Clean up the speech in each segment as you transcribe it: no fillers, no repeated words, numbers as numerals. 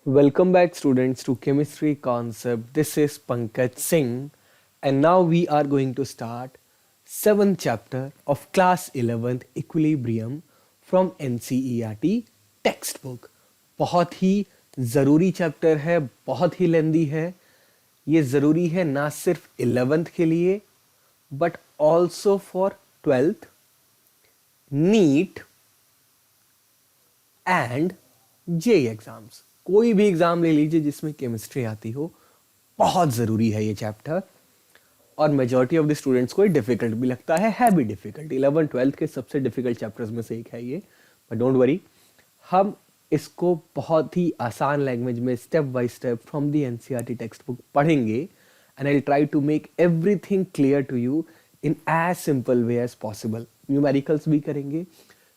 Welcome back, students, to Chemistry Concept. This is Pankaj Singh, and now we are going to start 7th chapter of class 11th Equilibrium from NCERT textbook. बहुत ही ज़रूरी chapter है, बहुत ही लेंदी है. ये ज़रूरी है ना सिर्फ 11th के लिए but also for 12th, NEET and JEE exams. कोई भी एग्जाम ले लीजिए जिसमें केमिस्ट्री आती हो, बहुत ज़रूरी है ये चैप्टर. और मेजॉरिटी ऑफ द स्टूडेंट्स को डिफिकल्ट भी लगता है भी डिफिकल्ट. 11th-12th के सबसे डिफिकल्ट चैप्टर्स में से एक है ये. बट डोंट वरी, हम इसको बहुत ही आसान लैंग्वेज में step by step from the NCERT textbook पढ़ेंगे and I try to make everything clear to you in as simple way as possible. Numericals भी करेंगे.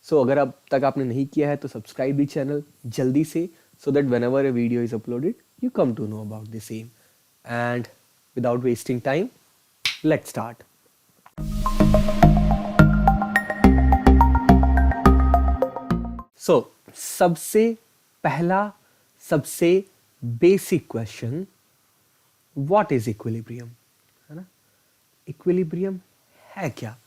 सो अगर अब तक आपने नहीं किया है तो सब्सक्राइब दी चैनल जल्दी से, so that whenever a video is uploaded you come to know about the same. And without wasting time, let's start. So सबसे पहला, सबसे basic question, what is equilibrium? है ना? इक्विलिब्रियम है क्या?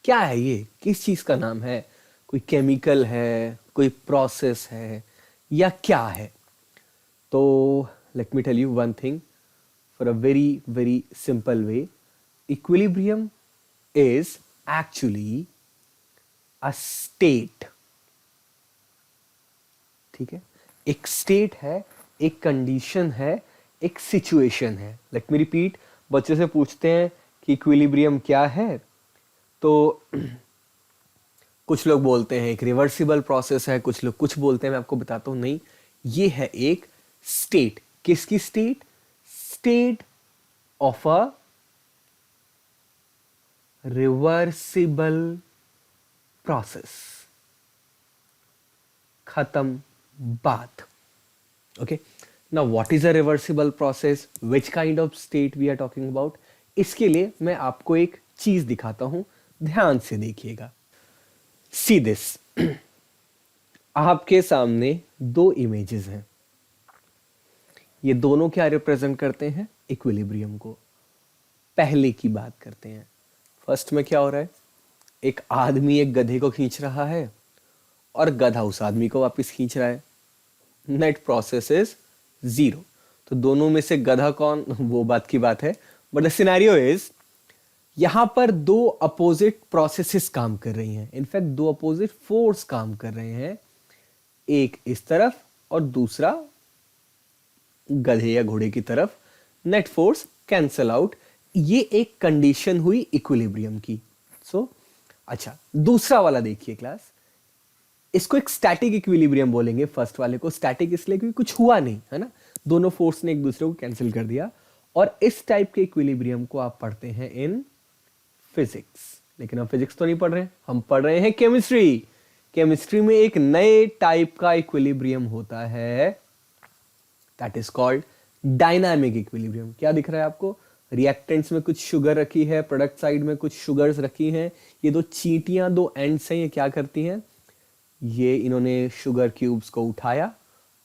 क्या है ये? किस चीज का नाम है? कोई केमिकल है, कोई प्रोसेस है, या क्या है? तो let me tell you one thing for a very very simple way. Equilibrium is actually a state. ठीक है, एक स्टेट है, एक कंडीशन है, एक सिचुएशन है. Let me repeat. बच्चे से पूछते हैं कि इक्विलिब्रियम क्या है, तो कुछ लोग बोलते हैं एक रिवर्सिबल प्रोसेस है, कुछ लोग कुछ बोलते हैं. मैं आपको बताता हूं, नहीं, ये है एक स्टेट. किसकी state? State of a reversible process. खत्म बात. Okay, now what is a reversible process, which kind of state we are talking about. इसके लिए मैं आपको एक चीज दिखाता हूं, ध्यान से देखिएगा. See this. आपके सामने दो इमेजेस हैं. ये दोनों क्या रिप्रेजेंट करते हैं? इक्विलिब्रियम को. पहले की बात करते हैं. फर्स्ट में क्या हो रहा है? एक आदमी एक गधे को खींच रहा है और गधा उस आदमी को वापस खींच रहा है. Net process is 0. तो दोनों में से गधा कौन, वो बात की बात है. बट द सिनेरियो इज, यहां पर दो अपोजिट प्रोसेसेस काम कर रही हैं. इनफैक्ट दो अपोजिट फोर्स काम कर रहे हैं. एक इस तरफ और दूसरा गधे या घोड़े की तरफ. Net force cancel out. ये एक कंडीशन हुई इक्विलिब्रियम की. सो अच्छा, दूसरा वाला देखिए क्लास. इसको एक स्टैटिक इक्विलिब्रियम बोलेंगे. फर्स्ट वाले को स्टैटिक इसलिए क्योंकि कुछ हुआ नहीं, है ना, दोनों फोर्स ने एक दूसरे को कैंसिल कर दिया. और इस टाइप के इक्विलिब्रियम को आप पढ़ते हैं इन फिजिक्स. लेकिन हम फिजिक्स तो नहीं पढ़ रहे हैं, हम पढ़ रहे हैं केमिस्ट्री. केमिस्ट्री में एक नए टाइप का इक्विलिब्रियम होता है, that is called dynamic equilibrium. क्या दिख रहा है आपको? रिएक्टेंट्स में कुछ शुगर रखी है, प्रोडक्ट साइड में कुछ शुगर्स रखी हैं. ये दो चींटियां, दो एंड्स हैं, ये क्या करती हैं? ये इन्होंने शुगर क्यूब्स को उठाया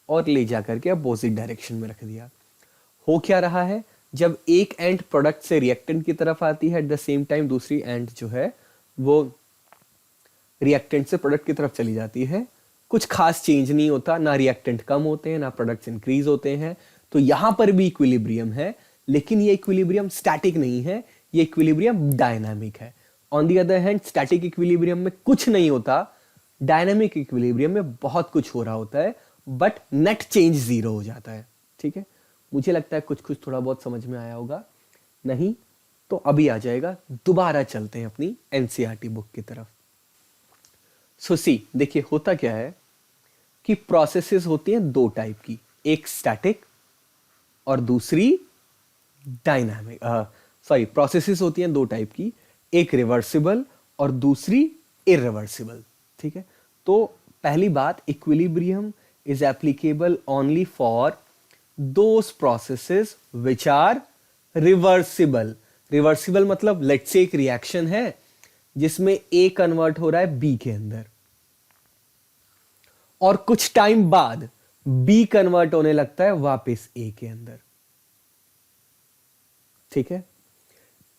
और ले जाकर के अपोजिट डायरेक्शन में रख दिया. हो क्या रहा है? जब एक एंड प्रोडक्ट से रिएक्टेंट की तरफ आती है, एट द सेम टाइम दूसरी एंड जो है वो रिएक्टेंट से प्रोडक्ट की तरफ चली जाती है. कुछ खास चेंज नहीं होता, ना रिएक्टेंट कम होते हैं ना प्रोडक्ट्स इंक्रीज होते हैं. तो यहां पर भी इक्विलिब्रियम है, लेकिन ये इक्विलिब्रियम स्टैटिक नहीं है, ये इक्विलिब्रियम डायनामिक है. On the other hand, static equilibrium में कुछ नहीं होता, डायनामिक इक्विलिब्रियम में बहुत कुछ हो रहा होता है, बट नेट चेंज 0 हो जाता है. ठीक है, मुझे लगता है कुछ कुछ थोड़ा बहुत समझ में आया होगा. नहीं तो अभी आ जाएगा. दोबारा चलते हैं अपनी एनसीईआरटी बुक की तरफ. सो सी, देखिए होता क्या है कि प्रोसेसेस होती हैं दो टाइप की, एक स्टैटिक और दूसरी डायनामिक. सॉरी, प्रोसेसेस होती हैं दो टाइप की, एक रिवर्सिबल और दूसरी इरिवर्सिबल. ठीक है, तो पहली बात, equilibrium is applicable only for those processes which are reversible. Reversible मतलब लेट्स से एक रिएक्शन है जिसमें ए कन्वर्ट हो रहा है बी के अंदर, और कुछ टाइम बाद बी कन्वर्ट होने लगता है वापस ए के अंदर। ठीक है,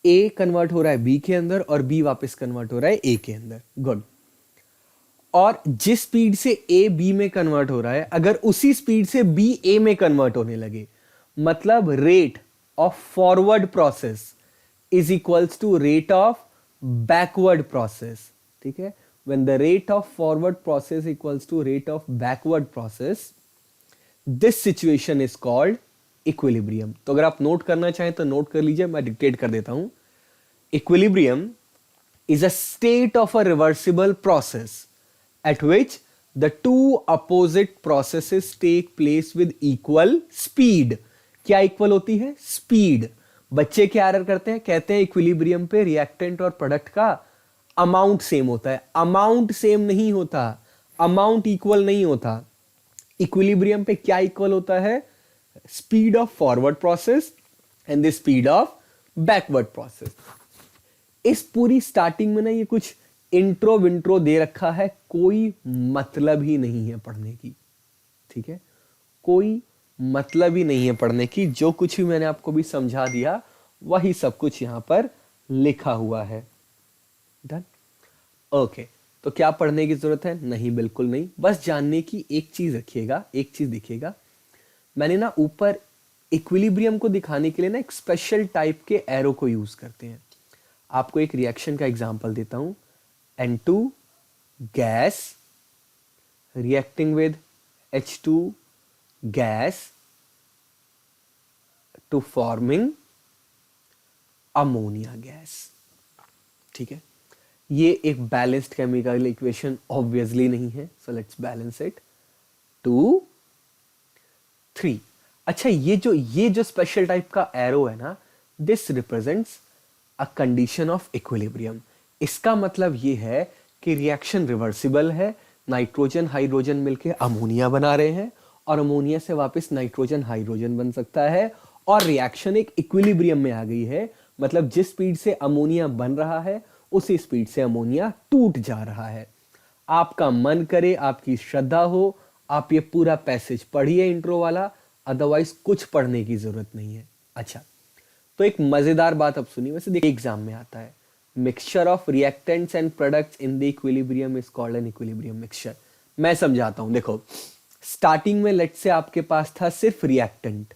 ए कन्वर्ट हो रहा है बी के अंदर और बी वापस कन्वर्ट हो रहा है ए के अंदर। गुड। और जिस स्पीड से ए बी में कन्वर्ट हो रहा है, अगर उसी स्पीड से बी ए में कन्वर्ट होने लगे, मतलब rate of forward process is equals to rate of backward process. ठीक है, when the rate of forward process equals to rate of backward process, this situation is called equilibrium. तो अगर आप नोट करना चाहें तो नोट कर लीजिए, मैं डिक्टेट कर देता हूं। Equilibrium is a state of a reversible process at which the two opposite processes take place with equal speed। क्या इक्वल होती है? स्पीड। बच्चे क्या एरर करते हैं? कहते हैं इक्विलिब्रियम पे रिएक्टेंट और प्रोडक्ट का अमाउंट सेम होता है। अमाउंट सेम नहीं होता, अमाउंट इक्वल नहीं होता। इक्विलिब्रियम पे क्या इक्वल होता है? Speed of forward process and the speed of backward process. इस पूरी स्टार्टिंग में ना ये कुछ इंट्रो विंट्रो दे रखा है, कोई मतलब ही नहीं है पढ़ने की। ठीक है, कोई मतलब ही नहीं है पढ़ने की। जो कुछ भी मैंने आपको भी समझा दिया वही सब कुछ यहां पर लिखा हुआ है। डन। ओके, तो क्या पढ़ने की जरूरत है? नहीं, बिल्कुल नहीं। बस जानने की एक चीज रखिएगा, एक चीज देखिएगा, मैंने ना ऊपर इक्विलिब्रियम को दिखाने के लिए ना एक स्पेशल टाइप के एरो को यूज करते हैं। आपको एक रिएक्शन का एग्जांपल देता हूं। N2 gas reacting with H2 gas to forming ammonia gas. ठीक है, ये एक बैलेंस्ड केमिकल इक्वेशन ऑब्वियसली नहीं है, सो लेट्स बैलेंस इट। 2 3। अच्छा, ये जो स्पेशल टाइप का एरो है ना, this represents a condition of equilibrium. इसका मतलब ये है कि रिएक्शन रिवर्सिबल है, नाइट्रोजन हाइड्रोजन मिलके अमोनिया बना रहे हैं और अमोनिया से वापस नाइट्रोजन हाइड्रोजन बन सकता है और रिएक्शन एक इक्विलिब्रियम में आ गई है। मतलब जिस स्पीड से अमोनिया बन रहा है उसी स्पीड से अमोनिया टूट जा रहा है। आपका मन करे, आपकी श्रद्धा हो, आप ये पूरा पैसेज पढ़िए इंट्रो वाला, अदरवाइज कुछ पढ़ने की जरूरत नहीं है। अच्छा, तो एक मजेदार बात अब सुनिए, वैसे देखिए एग्जाम में आता है, mixture of reactants and products in the equilibrium is called an equilibrium mixture. मैं समझाता हूं, देखो स्टार्टिंग में लेट से आपके पास था सिर्फ रिएक्टेंट,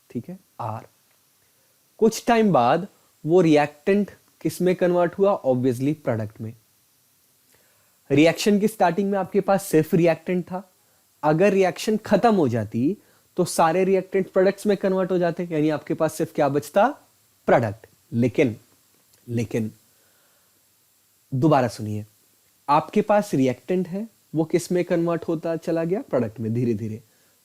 ठीक है, आर। कुछ टाइम बाद वो रिएक्टेंट किस में कन्वर्ट हुआ? ऑब्वियसली प्रोडक्ट में। रिएक्शन की स्टार्टिंग में आपके पास सिर्फ रिएक्टेंट था, अगर रिएक्शन खत्म हो जाती तो सारे रिएक्टेंट प्रोडक्ट्स में कन्वर्ट हो जाते, यानी आपके पास सिर्फ क्या बचता? प्रोडक्ट। लेकिन दोबारा सुनिए, आपके पास रिएक्टेंट है, वो किस में कन्वर्ट होता चला गया? प्रोडक्ट में। धीरे धीरे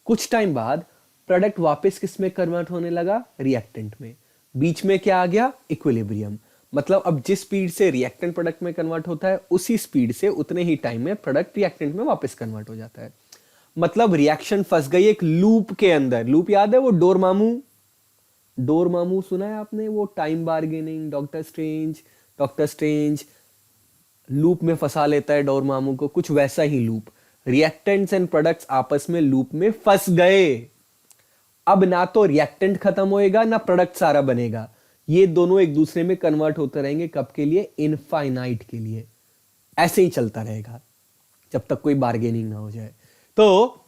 कुछ टाइम बाद प्रोडक्ट वापस किस में कन्वर्ट होने लगा? रिएक्टेंट में। बीच में क्या आ गया? इक्विलिब्रियम। मतलब अब जिस स्पीड से रिएक्टेंट प्रोडक्ट में कन्वर्ट होता है उसी स्पीड से उतने ही टाइम में प्रोडक्ट रिएक्टेंट में वापस कन्वर्ट हो जाता है। मतलब रिएक्शन फंस गई एक लूप के अंदर। लूप याद है वो डोरमामू सुना है आपने? वो time bargaining, doctor strange loop में फंसा लेता है डोरमामू को, कुछ वैसा ही लूप। रिएक्टेंट्स एंड प्रोडक्ट्स आपस में लूप में फंस गए। अब ना तो रिएक्टेंट खत्म होएगा ना प्रोडक्ट सारा बनेगा, ये दोनों एक दूसरे में कन्वर्ट होते रहेंगे। कब के लिए? इनफाइनाइट के लिए। ऐसे ही चलता रहेगा जब तक कोई बार्गेनिंग ना हो जाए। तो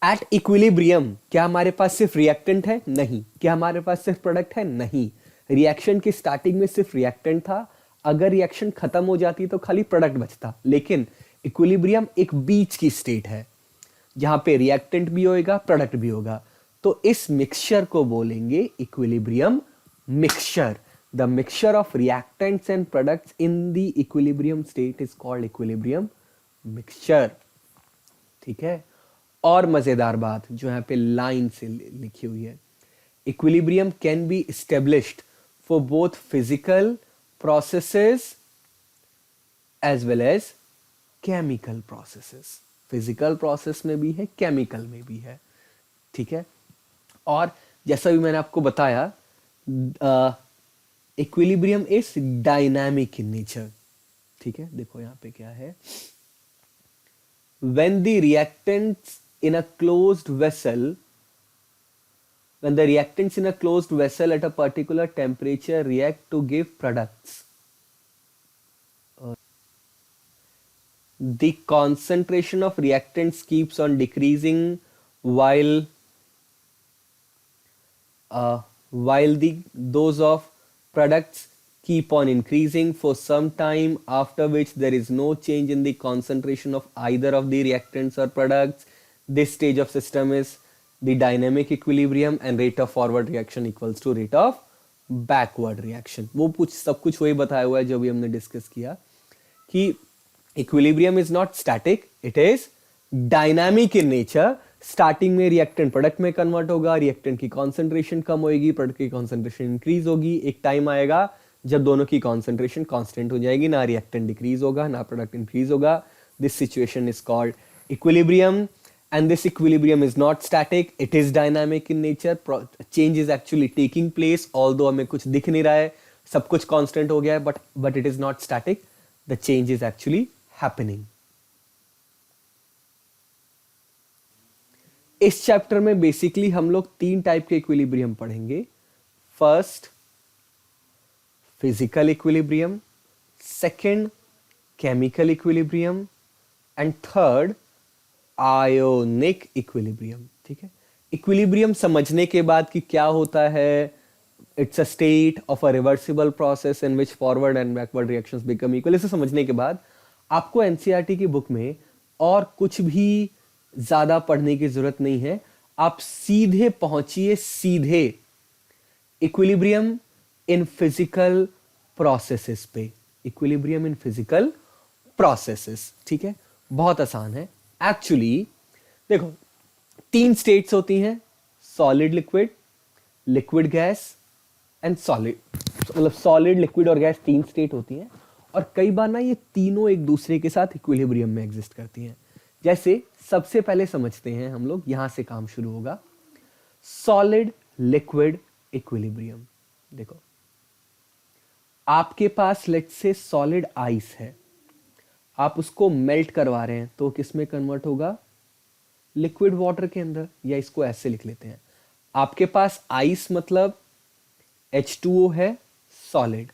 एट इक्विलिब्रियम क्या हमारे पास सिर्फ रिएक्टेंट है? नहीं। क्या हमारे पास सिर्फ प्रोडक्ट है? नहीं। रिएक्शन की स्टार्टिंग में सिर्फ रिएक्टेंट था, अगर रिएक्शन खत्म हो जाती तो खाली प्रोडक्ट बचता। लेकिन इक्विलिब्रियम एक बीच की स्टेट है जहां पे रिएक्टेंट भी होएगा, प्रोडक्ट भी होगा। तो इस मिक्सचर को बोलेंगे equilibrium mixture. The mixture of reactants and products in the equilibrium state is called equilibrium mixture. ठीक है, और मजेदार बात जो यहां पे लाइन से लिखी हुई है, equilibrium can be established for both physical processes as well as chemical processes. Physical process में भी है, केमिकल में भी है। ठीक है, और जैसा भी मैंने आपको बताया, equilibrium is dynamic in nature. ठीक है, देखो यहां पे क्या है, when the reactants in a closed vessel, when the reactants in a closed vessel at a particular temperature react to give products, the concentration of reactants keeps on decreasing while those of products keep on increasing for some time, after which there is no change in the concentration of either of the reactants or products. This stage of system is the dynamic equilibrium and rate of forward reaction equals to rate of backward reaction. वो सब कुछ वही बताया हुआ है जो भी हमने डिस्कस किया कि equilibrium is not static, it is dynamic in nature. Starting में रिएक्टेंट प्रोडक्ट में कन्वर्ट होगा, रिएक्टेंट की कॉन्सेंट्रेशन कम होगी, प्रोडक्ट की कॉन्सेंट्रेशन इंक्रीज होगी. एक टाइम आएगा जब दोनों की कॉन्सेंट्रेशन कांस्टेंट हो जाएगी, ना रिएक्टेंट डिक्रीज होगा ना प्रोडक्ट इंक्रीज होगा. This situation is called equilibrium. And this equilibrium is not static, it is dynamic in nature. Change is actually taking place, although हमें कुछ दिख नहीं रहा है, सब कुछ constant हो गया है, but it is not static. The change is actually happening. इस चैप्टर में बेसिकली हम लोग 3 टाइप के इक्विलिब्रियम पढ़ेंगे. First physical equilibrium, second chemical equilibrium and third ionic equilibrium. ठीक है, इक्विलिब्रियम समझने के बाद कि क्या होता है, it's a state of a reversible process in which forward and backward reactions become equal. इसे समझने के बाद आपको एनसीईआरटी की बुक में और कुछ भी ज्यादा पढ़ने की जरूरत नहीं है. आप सीधे पहुंचिए सीधे इक्विलिब्रियम इन फिजिकल प्रोसेसेस पे. इक्विलिब्रियम इन फिजिकल प्रोसेसेस, ठीक है, बहुत आसान है. एक्चुअली देखो 3 स्टेट्स होती हैं, solid liquid, liquid gas and solid. मतलब सॉलिड, लिक्विड और गैस 3 स्टेट होती हैं. और कई बार ना ये तीनों एक दूसरे के साथ इक्विलिब्रियम में एग्जिस्ट करती हैं. जैसे सबसे पहले समझते हैं हम लोग, यहां से काम शुरू होगा. Solid liquid equilibrium. देखो आपके पास लेट्स से सॉलिड आइस है, आप उसको मेल्ट करवा रहे हैं तो किस में कन्वर्ट होगा, लिक्विड वाटर के अंदर. या इसको ऐसे लिख लेते हैं, आपके पास आइस मतलब H2O है सॉलिड,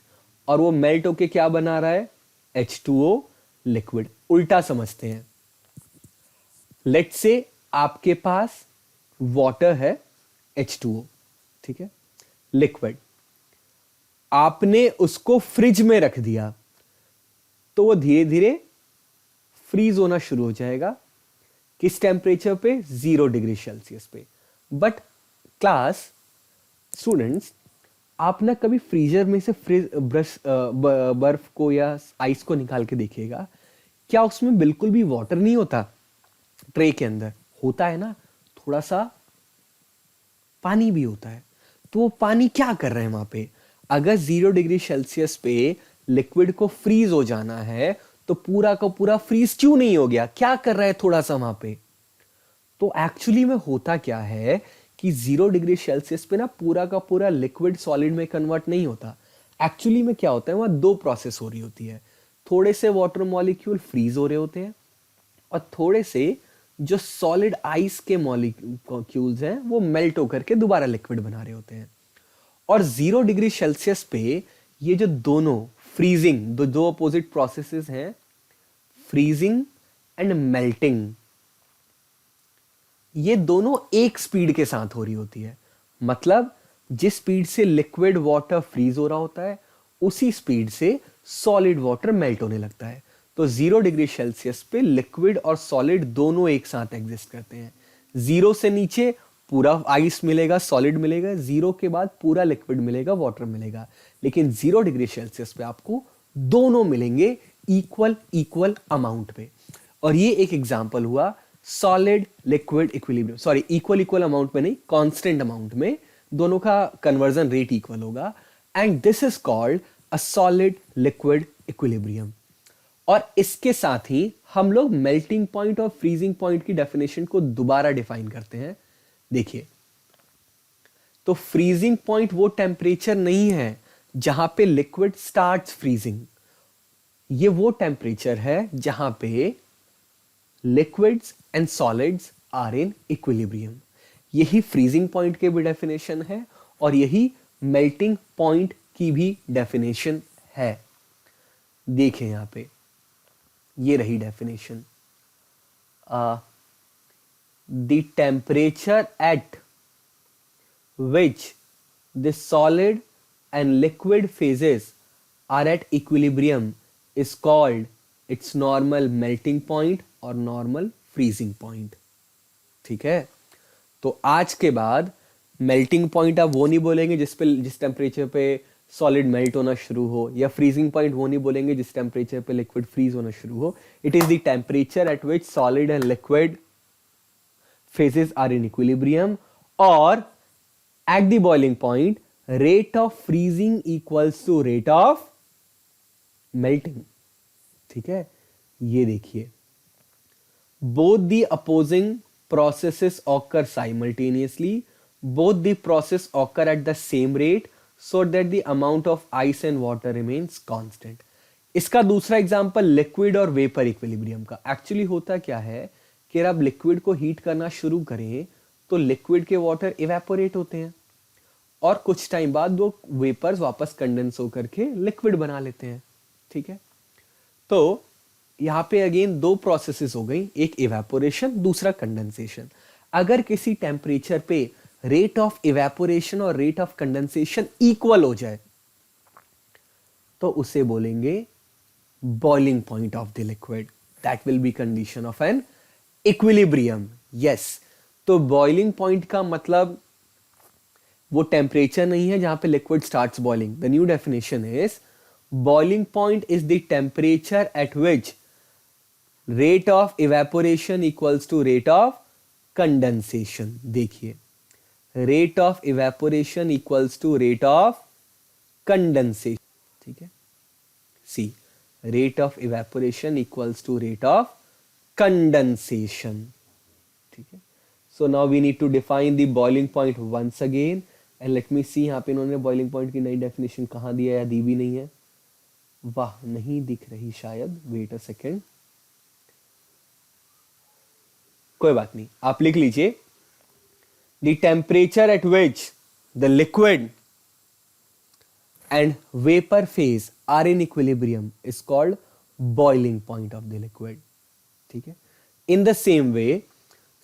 और वो मेल्ट होके क्या बना रहा है, H2O लिक्विड. उल्टा समझते हैं, लेट्स से आपके पास वाटर है H2O, ठीक है, लिक्विड, आपने उसको फ्रिज में रख दिया तो वो धीरे धीरे फ्रीज होना शुरू हो जाएगा. किस टेम्परेचर पे, 0 डिग्री सेल्सियस पे. बट क्लास स्टूडेंट्स, आप ना कभी फ्रीजर में से बर्फ को या आइस को निकाल के देखिएगा, क्या उसमें बिल्कुल भी वाटर नहीं होता. ट्रे के अंदर होता है ना, थोड़ा सा पानी भी होता है. तो वो पानी क्या कर रहे हैं वहां पे, अगर 0 डिग्री सेल्सियस पे लिक्विड को फ्रीज हो जाना है तो पूरा का पूरा फ्रीज क्यों नहीं हो गया, क्या कर रहा है थोड़ा सा वहां पे. तो एक्चुअली में होता क्या है कि 0 डिग्री सेल्सियस पे ना पूरा का पूरा लिक्विड सॉलिड में कन्वर्ट नहीं होता. एक्चुअली में क्या होता है, वहां 2 प्रोसेस हो रही होती है. थोड़े से वाटर मॉलिक्यूल फ्रीज हो रहे होते हैं और थोड़े से जो सॉलिड आइस के मॉलिक्यूल्स हैं वो मेल्ट होकर के दोबारा लिक्विड बना रहे होते हैं. और 0 डिग्री सेल्सियस पे ये जो दोनों फ्रीजिंग, दो अपोजिट प्रोसेसेस हैं, फ्रीजिंग एंड मेल्टिंग, ये दोनों एक स्पीड के साथ हो रही होती है. मतलब जिस स्पीड से लिक्विड वाटर फ्रीज हो रहा होता है उसी स्पीड से सॉलिड वाटर मेल्ट होने लगता है. तो 0 डिग्री सेल्सियस पे लिक्विड और सॉलिड दोनों एक साथ एग्जिस्ट करते हैं. 0 से नीचे पूरा आइस मिलेगा, सॉलिड मिलेगा, 0 के बाद पूरा लिक्विड मिलेगा, वाटर मिलेगा. लेकिन 0 डिग्री सेल्सियस पे आपको दोनों मिलेंगे इक्वल अमाउंट पे. और ये एक एग्जांपल हुआ solid liquid equilibrium. Sorry, equal amount में नहीं, कांस्टेंट अमाउंट में दोनों का कन्वर्जन रेट इक्वल होगा. And this is called a solid liquid equilibrium. और इसके साथ ही हम लोग मेल्टिंग पॉइंट और फ्रीजिंग पॉइंट की डेफिनेशन को दोबारा डिफाइन करते हैं. देखिए, तो फ्रीजिंग पॉइंट वो टेम्परेचर नहीं है जहां पे लिक्विड स्टार्ट्स फ्रीजिंग. ये वो टेम्परेचर है जहां पे liquids and solids are in equilibrium. यही फ्रीजिंग पॉइंट के भी डेफिनेशन है और यही मेल्टिंग पॉइंट की भी डेफिनेशन है। देखें यहां पे, ये रही definition. The temperature at which the solid and liquid phases are at equilibrium is called its normal melting point और नॉर्मल फ्रीजिंग पॉइंट। ठीक है, तो आज के बाद मेल्टिंग पॉइंट आप वो नहीं बोलेंगे जिस टेम्परेचर पे सॉलिड मेल्ट होना शुरू हो, या फ्रीजिंग पॉइंट वो नहीं बोलेंगे जिस टेम्परेचर पे लिक्विड फ्रीज होना शुरू हो। It is the temperature at which solid and liquid phases are in equilibrium, or at the boiling point rate of freezing equals to rate of melting। ठीक है, ये देखिए, both the opposing processes occur simultaneously, both the process occur at the same rate so that the amount of ice and water remains constant। इसका दूसरा example liquid और vapour equilibrium का। Actually होता क्या है कि आप लिक्विड को हीट करना शुरू करें तो लिक्विड के वाटर इवेपोरेट होते हैं और कुछ टाइम बाद वो वेपर्स वापस कंडेंस होकर के लिक्विड बना लेते हैं। ठीक है, तो यहाँ पे अगेन दो प्रोसेसेस हो गई, एक इवेपोरेशन, दूसरा कंडेंसेशन। अगर किसी टेम्परेचर पे रेट ऑफ इवेपोरेशन और रेट ऑफ कंडेंसेशन इक्वल हो जाए तो उसे बोलेंगे boiling point of the liquid. That will be condition of an equilibrium. Yes, तो बॉइलिंग पॉइंट का मतलब वो टेम्परेचर नहीं है जहां पे liquid starts boiling. The new definition is boiling point is the temperature at which rate of evaporation equals to rate of condensation. देखिए, rate of evaporation equals to rate of condensation. ठीक है, see, rate of evaporation equals to rate of condensation। ठीक है, so now we need to define the boiling point once again and let me see यहाँ पे इन्होंने boiling point की नई definition कहाँ दिया या दी भी नहीं है। वाह, नहीं दिख रही शायद, wait a second, कोई बात नहीं, आप लिख लीजिए the temperature at which the liquid and vapor phase are in equilibrium is called boiling point of the liquid। ठीक है, in the same way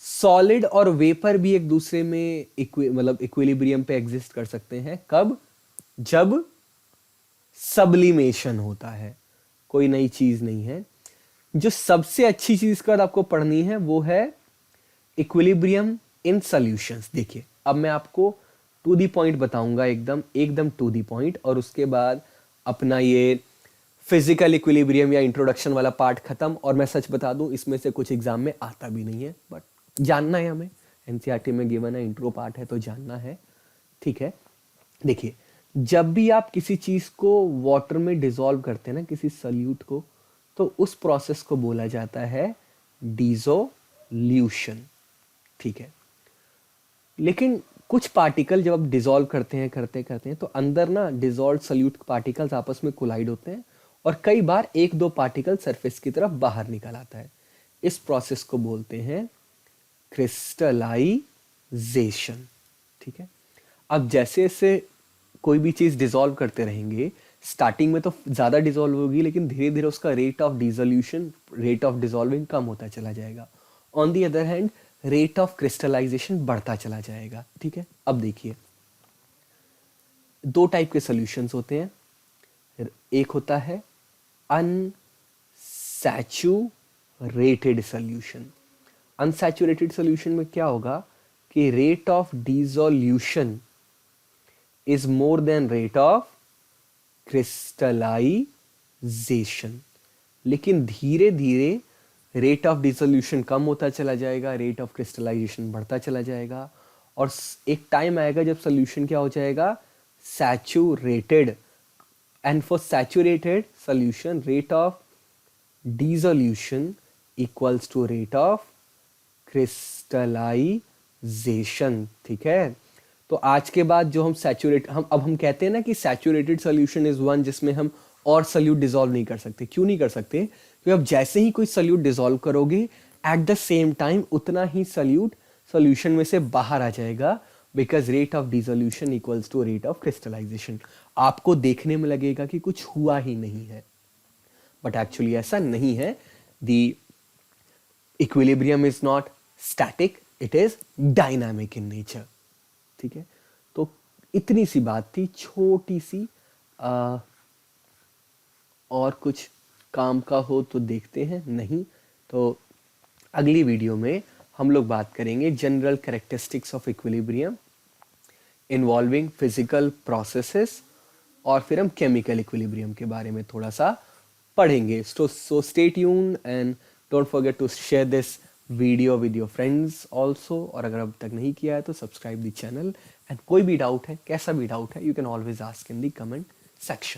solid और वेपर भी एक दूसरे में मतलब इक्विलिब्रियम पे एग्जिस्ट कर सकते हैं। कब? जब सब्लिमेशन होता है। कोई नई चीज नहीं है। जो सबसे अच्छी चीज का आपको पढ़नी है वो है इक्विलिब्रियम इन सॉल्यूशंस। देखिए, अब मैं आपको टू दी पॉइंट बताऊंगा, एकदम टू दी पॉइंट, और उसके बाद अपना ये फिजिकल इक्विलिब्रियम या इंट्रोडक्शन वाला पार्ट खत्म। और मैं सच बता दूं, इसमें से कुछ एग्जाम में आता भी नहीं है, बट जानना है हमें। एनसीईआरटी में गिवन है, इंट्रो पार्ट है तो जानना है। ठीक है, देखिए, जब भी आप किसी चीज को वाटर में डिसॉल्व करते हैं ना, किसी सॉल्यूट को, तो उस प्रोसेस को बोला जाता है डिसोल्यूशन। ठीक है, लेकिन कुछ पार्टिकल जब आप डिसॉल्व करते हैं तो अंदर ना डिसॉल्व सॉल्यूट पार्टिकल्स आपस में कोलाइड होते हैं और कई बार एक दो पार्टिकल सरफेस की तरफ बाहर निकल आता है। इस प्रोसेस को बोलते हैं क्रिस्टलाइजेशन। ठीक है, अब जैसे जैसे कोई भी चीज डिसॉल्व करते रहेंगे, स्टार्टिंग में तो ज्यादा डिसॉल्व होगी, लेकिन धीरे धीरे उसका rate of dissolution, rate of dissolving कम होता चला जाएगा। On the other hand rate of crystallisation बढ़ता चला जाएगा। ठीक है, अब देखिए, दो टाइप के सॉल्यूशंस होते हैं। एक होता है अनसैचुरेटेड सॉल्यूशन। अनसैचुरेटेड सॉल्यूशन में क्या होगा कि rate of dissolution is more than rate of crystallisation, लेकिन धीरे धीरे रेट ऑफ डिसोल्यूशन कम होता चला जाएगा, रेट ऑफ क्रिस्टलाइजेशन बढ़ता चला जाएगा, और एक टाइम आएगा जब सॉल्यूशन क्या हो जाएगा, saturated. And for saturated solution, rate of dissolution equals to rate of crystallization। ठीक है, तो आज के बाद जो हम कहते हैं ना कि सैचुरेटेड सॉल्यूशन इज वन जिसमें हम और सॉल्यूट डिसॉल्व नहीं कर सकते। क्यों नहीं कर सकते? क्योंकि अब जैसे ही कोई सॉल्यूट डिसॉल्व करोगे, एट द सेम टाइम उतना ही सॉल्यूशन में से बाहर आ जाएगा, because rate of dissolution equals to rate of crystallisation. आपको देखने में लगेगा कि कुछ हुआ ही नहीं है, बट एक्चुअली ऐसा नहीं है। The equilibrium is not static, it is dynamic in nature. ठीक है, तो इतनी सी बात थी, छोटी सी। और कुछ काम का हो तो देखते हैं, नहीं तो अगली वीडियो में हम लोग बात करेंगे general characteristics of equilibrium involving physical processes, और फिर हम केमिकल इक्विलिब्रियम के बारे में थोड़ा सा पढ़ेंगे। So stay tuned and don't forget to share this video with your friends also, और अगर अब तक नहीं किया है तो सब्सक्राइब द चैनल। एंड कोई भी डाउट है, कैसा भी डाउट है, you can always ask in the comment section.